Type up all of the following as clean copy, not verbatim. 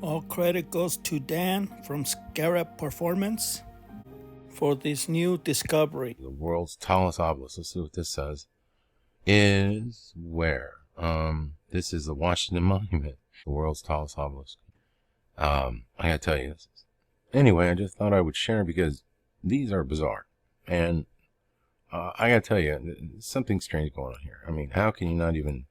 All credit goes to Dan from Scarab Performance for this new discovery. The world's tallest obelisk, let's see what this says, is where? This is the Washington Monument, the world's tallest obelisk. I gotta tell you this. Anyway, I just thought I would share because these are bizarre. And I gotta tell you, there's something strange going on here. I mean, how can you not even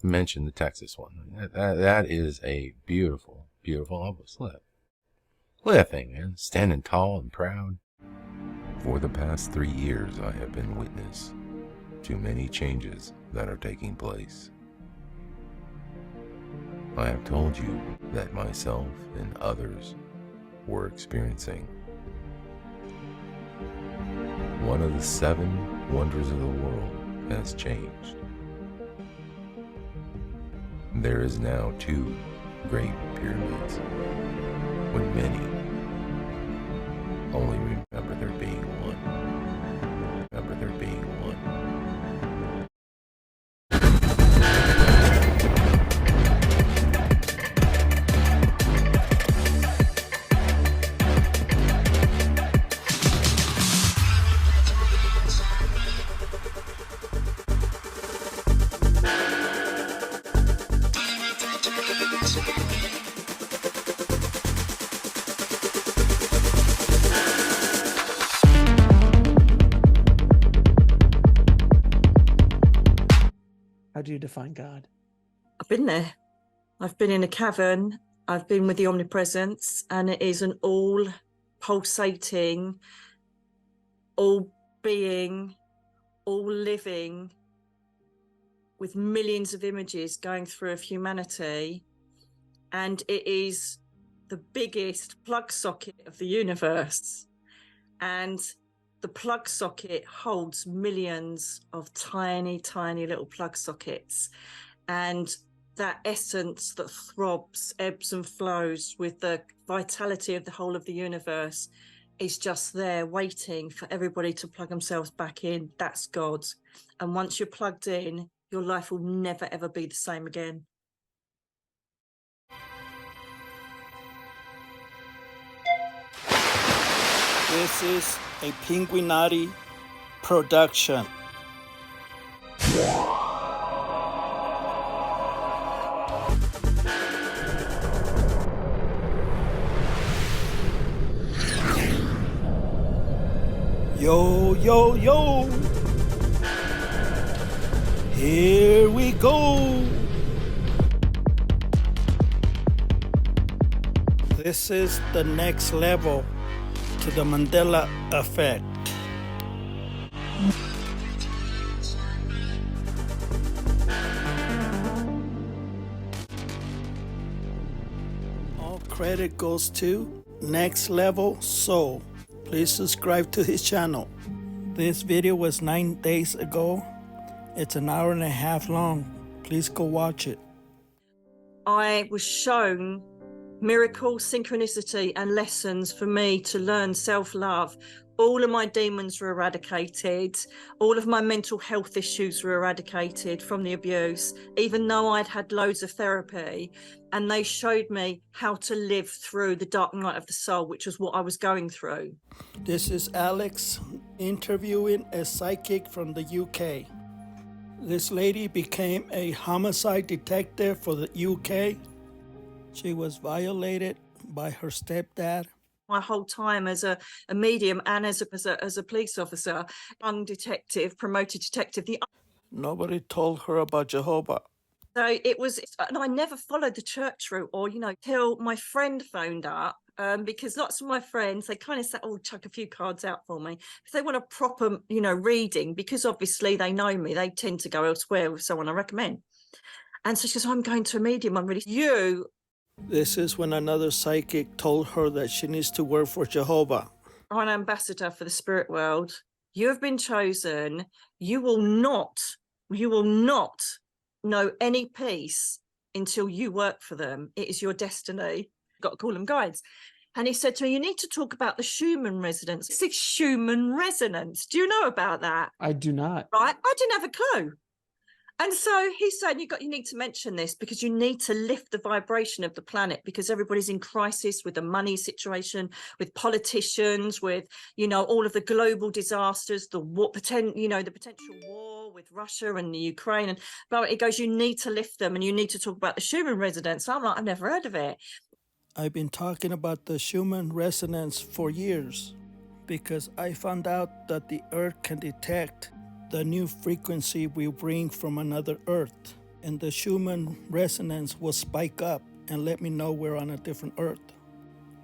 mention the Texas one? That is a beautiful, beautiful obelisk. Look at that thing, man. Standing tall and proud. For the past 3 years, I have been witness to many changes that are taking place. I have told you that myself and others were experiencing one of the 7 wonders of the world has changed. There is now 2 great pyramids, when many only remember there being one. Remember there being one. How do you define God? I've been there. I've been in a cavern. I've been with the omnipresence, and it is an all pulsating, all being, all living, with millions of images going through of humanity. And it is the biggest plug socket of the universe. And the plug socket holds millions of tiny, tiny little plug sockets. And that essence that throbs, ebbs and flows with the vitality of the whole of the universe is just there waiting for everybody to plug themselves back in. That's God. And once you're plugged in, your life will never, ever be the same again. This is a Pinguinati production. Yo, yo, yo. Here we go. This is the next level to the Mandela effect. All credit goes to Next Level Soul. Please subscribe to his channel. This video was 9 days ago. It's an hour and a half long. Please go watch it. I was shown miracle, synchronicity, and lessons for me to learn self-love. All of my demons were eradicated. All of my mental health issues were eradicated from the abuse, even though I'd had loads of therapy. And they showed me how to live through the dark night of the soul, which was what I was going through. This is Alex interviewing a psychic from the UK. This lady became a homicide detective for the UK. She was violated by her stepdad. My whole time as a medium and as a police officer, young detective, promoted detective. Nobody told her about Jehovah. So it was, and I never followed the church route or, till my friend phoned up, because lots of my friends, they kind of said, oh, chuck a few cards out for me. If they want a proper, reading, because obviously they know me, they tend to go elsewhere with someone I recommend. And so she goes, I'm going to a medium. I'm really, This is when another psychic told her that she needs to work for Jehovah. I'm an ambassador for the spirit world. You have been chosen. You will not know any peace until you work for them. It is your destiny. Got to call them guides. And he said to me, you need to talk about the Schumann resonance. It's Schumann resonance. Do you know about that? I do not. Right? I didn't have a clue. And so he's saying you need to mention this because you need to lift the vibration of the planet, because everybody's in crisis with the money situation, with politicians, with, all of the global disasters, the potential war with Russia and the Ukraine. And but it goes, you need to lift them, and you need to talk about the Schumann resonance. I'm like, I've never heard of it. I've been talking about the Schumann resonance for years because I found out that the Earth can detect the new frequency we bring from another Earth, and the Schumann resonance will spike up and let me know we're on a different Earth.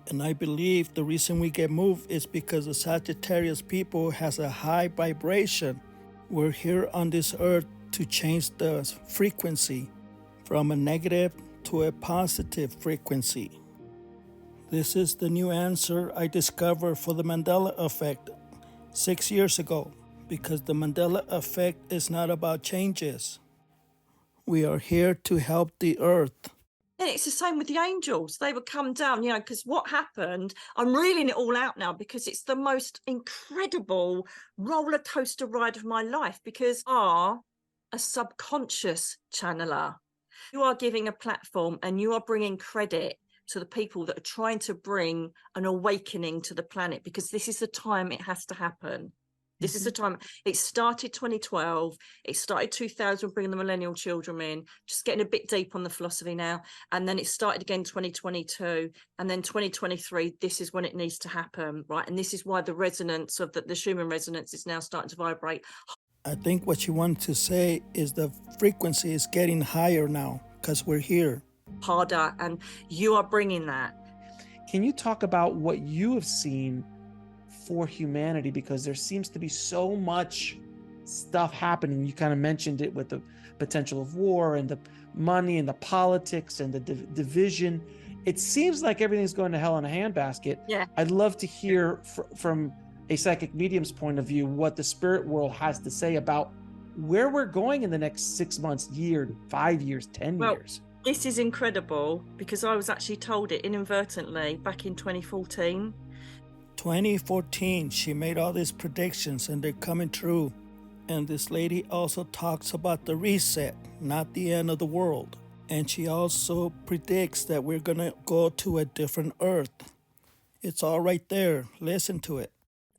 And I believe the reason we get moved is because the Sagittarius people has a high vibration. We're here on this Earth to change the frequency from a negative to a positive frequency. This is the new answer I discovered for the Mandela effect 6 years ago, because the Mandela effect is not about changes. We are here to help the Earth. And it's the same with the angels. They would come down, because what happened, I'm reeling it all out now because it's the most incredible roller coaster ride of my life, because you are a subconscious channeler. You are giving a platform and you are bringing credit to the people that are trying to bring an awakening to the planet, because this is the time it has to happen. This is the time. It started 2012. It started 2000, bringing the millennial children in, just getting a bit deep on the philosophy now. And then it started again 2022. And then 2023, this is when it needs to happen, right? And this is why the resonance of the Schumann resonance is now starting to vibrate. I think what you want to say is the frequency is getting higher now because we're here. Harder, and you are bringing that. Can you talk about what you have seen for humanity, because there seems to be so much stuff happening? You kind of mentioned it with the potential of war and the money and the politics and the division. It seems like everything's going to hell in a handbasket. Yeah. I'd love to hear from a psychic medium's point of view what the spirit world has to say about where we're going in the next 6 months, year, 5 years, 10 years. This is incredible because I was actually told it inadvertently back in 2014. 2014, she made all these predictions and they're coming true. And this lady also talks about the reset, not the end of the world. And she also predicts that we're going to go to a different Earth. It's all right there. Listen to it.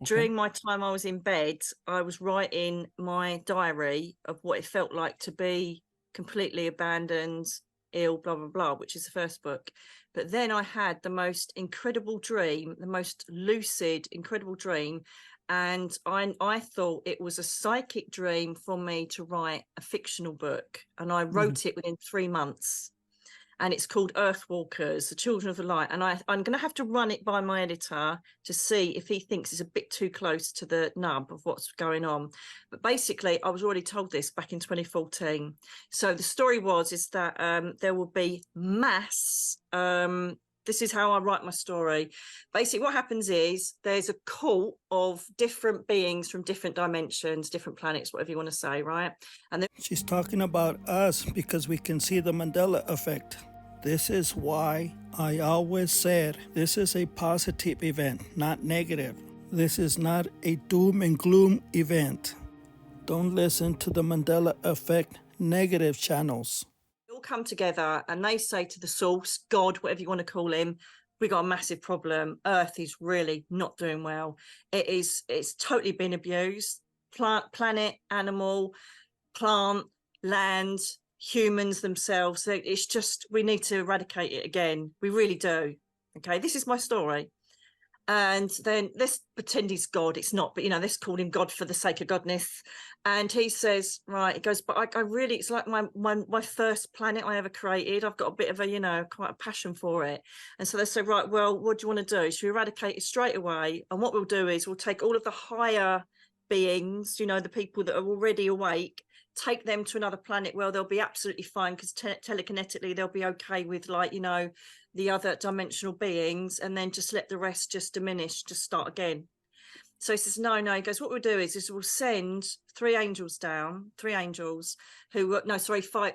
During my time I was in bed, I was writing my diary of what it felt like to be completely abandoned, ill, blah, blah, blah, which is the first book. But then I had the most incredible dream, the most lucid, incredible dream. And I thought it was a psychic dream for me to write a fictional book. And I wrote it within 3 months. And it's called Earthwalkers, the Children of the Light. And I'm going to have to run it by my editor to see if he thinks it's a bit too close to the nub of what's going on. But basically, I was already told this back in 2014. So the story is that there will be mass. This is how I write my story. Basically, what happens is there's a cult of different beings from different dimensions, different planets, whatever you want to say, right? And she's talking about us because we can see the Mandela effect. This is why I always said this is a positive event, not negative. This is not a doom and gloom event. Don't listen to the Mandela effect negative channels. All come together and they say to the source, God, whatever you want to call him, we got a massive problem. Earth is really not doing well. It's totally been abused. Planet, animal, plant, land, humans themselves. It's just, we need to eradicate it again. We really do. Okay, this is my story. And then let's pretend he's God. It's not, but let's call him God for the sake of godness. And he says, right, he goes, but I really, it's like my first planet I ever created. I've got a bit of a, quite a passion for it. And so they say, right, well, what do you want to do? Should we eradicate it straight away? And what we'll do is we'll take all of the higher beings, the people that are already awake, take them to another planet where they'll be absolutely fine because telekinetically they'll be okay with the other dimensional beings, and then just let the rest just diminish, just start again. So he says, no, he goes, what we'll do is we'll send 3 angels down, 3 angels who, no, sorry, 5,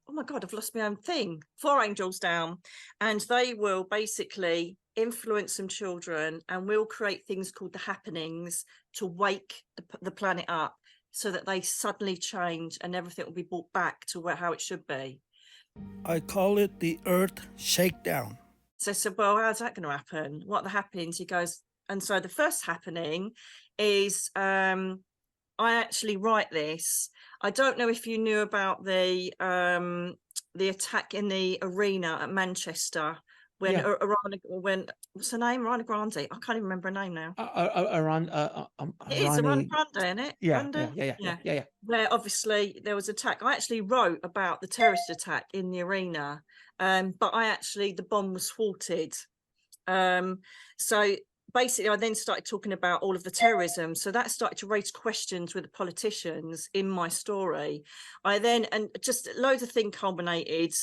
oh my God, I've lost my own thing, 4 angels down, and they will basically influence some children, and we'll create things called the happenings to wake the planet up. so that they suddenly change and everything will be brought back to how it should be. I call it the Earth Shakedown. So I said, well, how's that going to happen? What happens? He goes, and so the first happening is I actually write this. I don't know if you knew about the attack in the arena at Manchester when when what's her name? Ariana Grande. I can't even remember her name now. It is Ariana Grande, isn't it? Yeah. Where obviously there was attack. I actually wrote about the terrorist attack in the arena, but the bomb was thwarted. So basically, I then started talking about all of the terrorism. So that started to raise questions with the politicians in my story. And just loads of things culminated.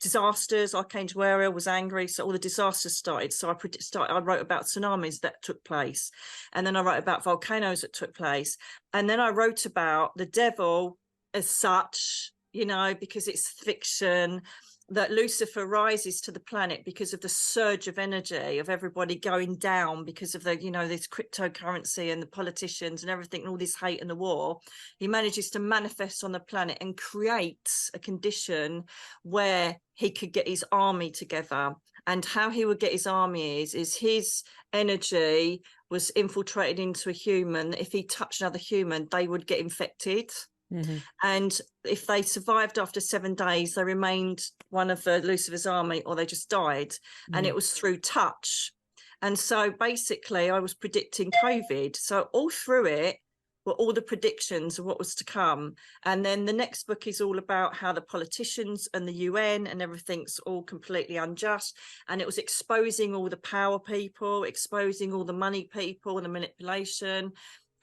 Disasters. I came to where I was angry. So all the disasters started. So I wrote about tsunamis that took place. And then I wrote about volcanoes that took place. And then I wrote about the devil as such, because it's fiction, that Lucifer rises to the planet because of the surge of energy of everybody going down because of the, this cryptocurrency and the politicians and everything and all this hate and the war. He manages to manifest on the planet and creates a condition where he could get his army together. And how he would get his army is his energy was infiltrated into a human. If he touched another human, they would get infected. Mm-hmm. And if they survived after 7 days, they remained one of Lucifer's army, or they just died. Mm-hmm. And it was through touch. And so basically I was predicting COVID. So all through it were all the predictions of what was to come. And then the next book is all about how the politicians and the UN and everything's all completely unjust. And it was exposing all the power people, exposing all the money people and the manipulation.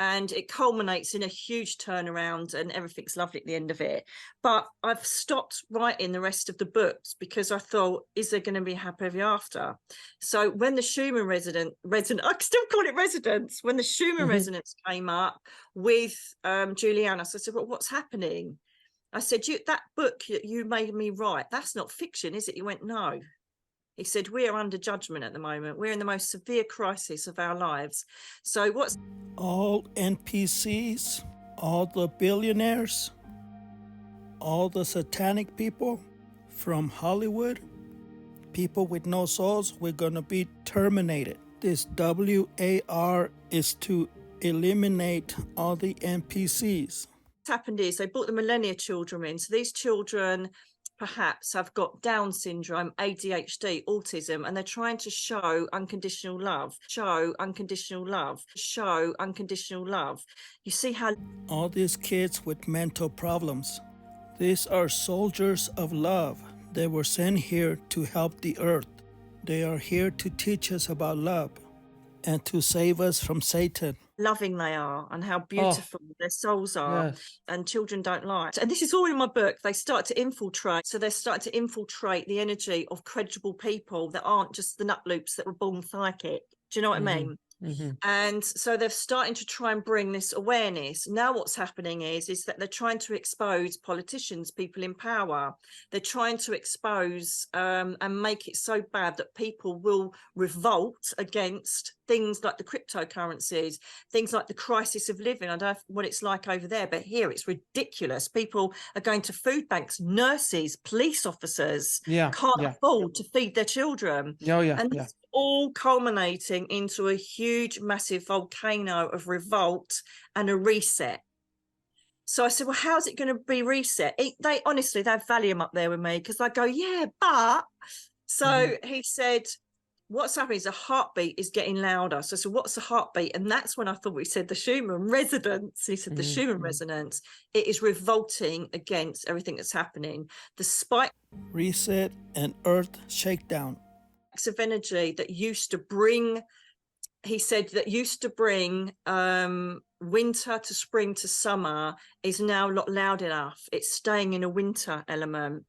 And it culminates in a huge turnaround and everything's lovely at the end of it. But I've stopped writing the rest of the books because I thought, is there going to be a happy ever after? So when the Schumann resident, I still call it residence, when the Schumann resonance came up with Juliana, so I said, well, what's happening? I said, that book that you made me write, that's not fiction, is it? He went, no. He said, we are under judgment at the moment. We're in the most severe crisis of our lives. So what's... All NPCs, all the billionaires, all the satanic people from Hollywood, people with no souls, we're going to be terminated. This WAR is to eliminate all the NPCs. What's happened is they brought the millennia children in. So these children perhaps have got Down syndrome, ADHD, autism, and they're trying to show unconditional love, show unconditional love, show unconditional love. You see how... All these kids with mental problems, these are soldiers of love. They were sent here to help the earth. They are here to teach us about love and to save us from Satan. Loving they are and how beautiful their souls are. Yes. And children don't lie. And this is all in my book. They start to infiltrate. So they're starting to infiltrate the energy of credible people that aren't just the nut loops that were born psychic. Do you know what I mean? Mm-hmm. And so they're starting to try and bring this awareness. Now what's happening is that they're trying to expose politicians, people in power. They're trying to expose and make it so bad that people will revolt against things like the cryptocurrencies, things like the crisis of living. I don't know what it's like over there, but here it's ridiculous. People are going to food banks, nurses, police officers can't afford to feed their children. And it's all culminating into a huge, massive volcano of revolt and a reset. So I said, well, how's it going to be reset? They honestly, they have Valium up there with me because I go, yeah, but. So he said, what's happening is the heartbeat is getting louder. So I said, what's the heartbeat? And that's when I thought we said the Schumann resonance. He said the Schumann resonance. It is revolting against everything that's happening. The spike. Reset and earth shakedown. Of energy that used to bring, he said, that used to bring winter to spring to summer is now not loud enough. It's staying in a winter element.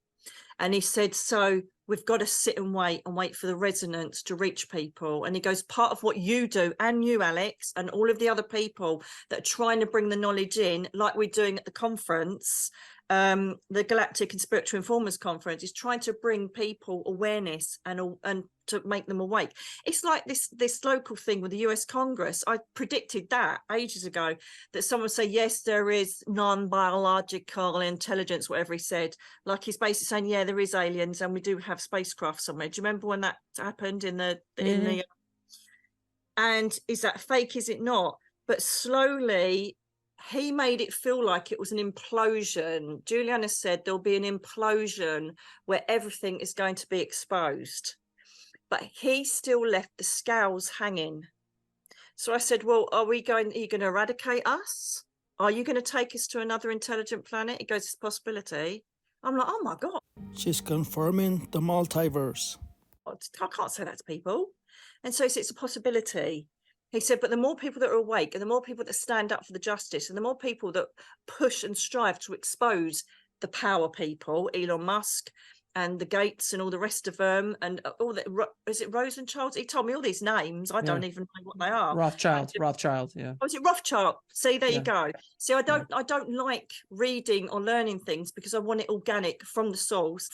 And he said, so we've got to sit and wait for the resonance to reach people. And he goes, part of what you do, and you, Alex, and all of the other people that are trying to bring the knowledge in, like we're doing at the conference, the Galactic and Spiritual Informers Conference is trying to bring people awareness and to make them awake. It's like this local thing with the US Congress. I predicted that ages ago, that someone would say, yes, there is non-biological intelligence, whatever he said. Like he's basically saying, yeah, there is aliens and we do have spacecraft somewhere. Do you remember when that happened in the and is that fake? Is it not? But slowly he made it feel like it was an implosion. Juliana said there'll be an implosion where everything is going to be exposed. But he still left the scales hanging. So I said, well, are you going to eradicate us? Are you going to take us to another intelligent planet? He goes, it's a possibility. I'm like, oh my God. She's confirming the multiverse. I can't say that to people. And so it's a possibility. He said, but the more people that are awake and the more people that stand up for the justice and the more people that push and strive to expose the power people, Elon Musk and the Gates and all the rest of them, and all that, is it Rosenchild? He told me all these names. I don't even know what they are. Rothschild, yeah. Oh, is it Rothschild? See, there you go. See, I don't like reading or learning things because I want it organic from the source.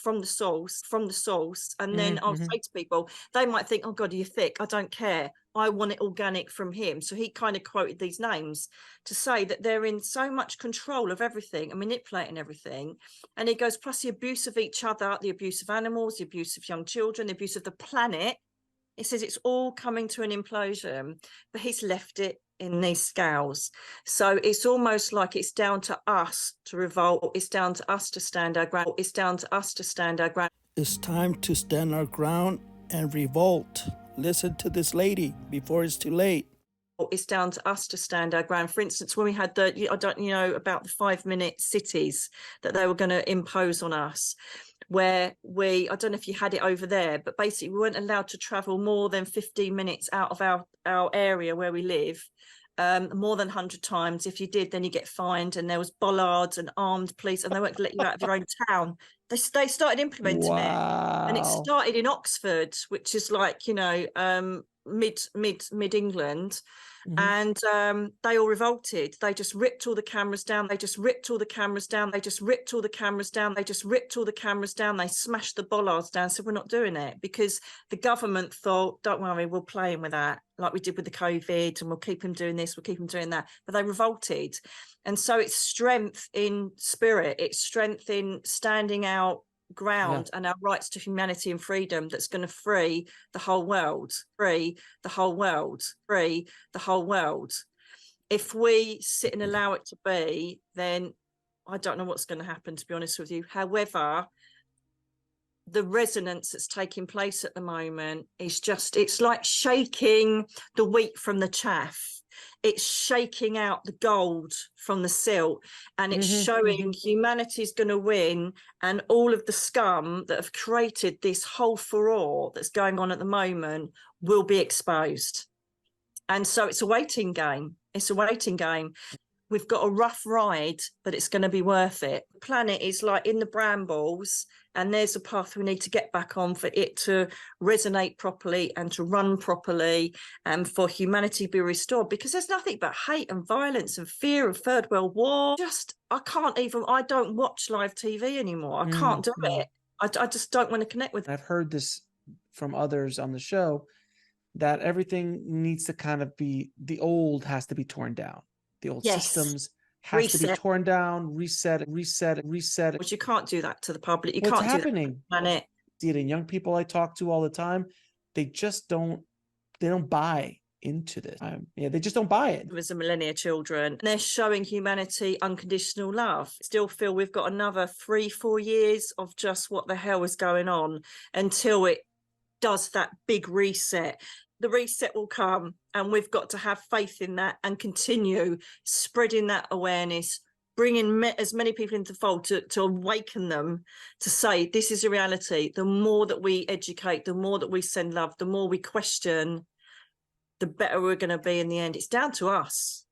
And then I'll say to people, they might think, oh God, you're thick. I don't care. I want it organic from him. So he kind of quoted these names to say that they're in so much control of everything and manipulating everything. And he goes, plus the abuse of each other, the abuse of animals, the abuse of young children, the abuse of the planet. He says it's all coming to an implosion, but he's left it in these scales. So it's almost like it's down to us to revolt. It's down to us to stand our ground. It's down to us to stand our ground. It's time to stand our ground and revolt. Listen to this lady before it's too late. It's down to us to stand our ground. For instance, when we had about the 5-minute cities that they were going to impose on us, where I don't know if you had it over there, but basically we weren't allowed to travel more than 15 minutes out of our area where we live, more than 100 times. If you did, then you get fined. And there was bollards and armed police, and they weren't let you out of your own town. They started implementing it, and it started in Oxford, which is like, mid England. And they all revolted. They just ripped all the cameras down. They smashed the bollards down. So we're not doing it, because the government thought, don't worry, we'll play him with that, like we did with the COVID, and we'll keep him doing this, we'll keep him doing that. But they revolted. And so it's strength in spirit, it's strength in standing out ground and our rights to humanity and freedom that's going to free the whole world. If we sit and allow it to be, then I don't know what's going to happen, to be honest with you. However, the resonance that's taking place at the moment is it's like shaking the wheat from the chaff. It's shaking out the gold from the silt, and it's showing humanity's going to win, and all of the scum that have created this whole furore that's going on at the moment will be exposed. And so it's a waiting game. We've got a rough ride, but it's going to be worth it. The planet is like in the brambles, and there's a path we need to get back on for it to resonate properly and to run properly, and for humanity to be restored, because there's nothing but hate and violence and fear of Third World War. I don't watch live TV anymore. I can't do it. I just don't want to connect with it. I've heard this from others on the show, that everything needs to kind of be, the old has to be torn down. The old systems has to be torn down, reset. But you can't do that to the public. What's happening? I see it in young people I talk to all the time. They just don't buy into this. They just don't buy it. There's the millennia children. They're showing humanity unconditional love. Still feel we've got another 3-4 years of just what the hell is going on until it does that big reset. The reset will come, and we've got to have faith in that and continue spreading that awareness, bringing as many people into the fold to awaken them, to say this is a reality. The more that we educate, the more that we send love, the more we question, the better we're going to be in the end. It's down to us.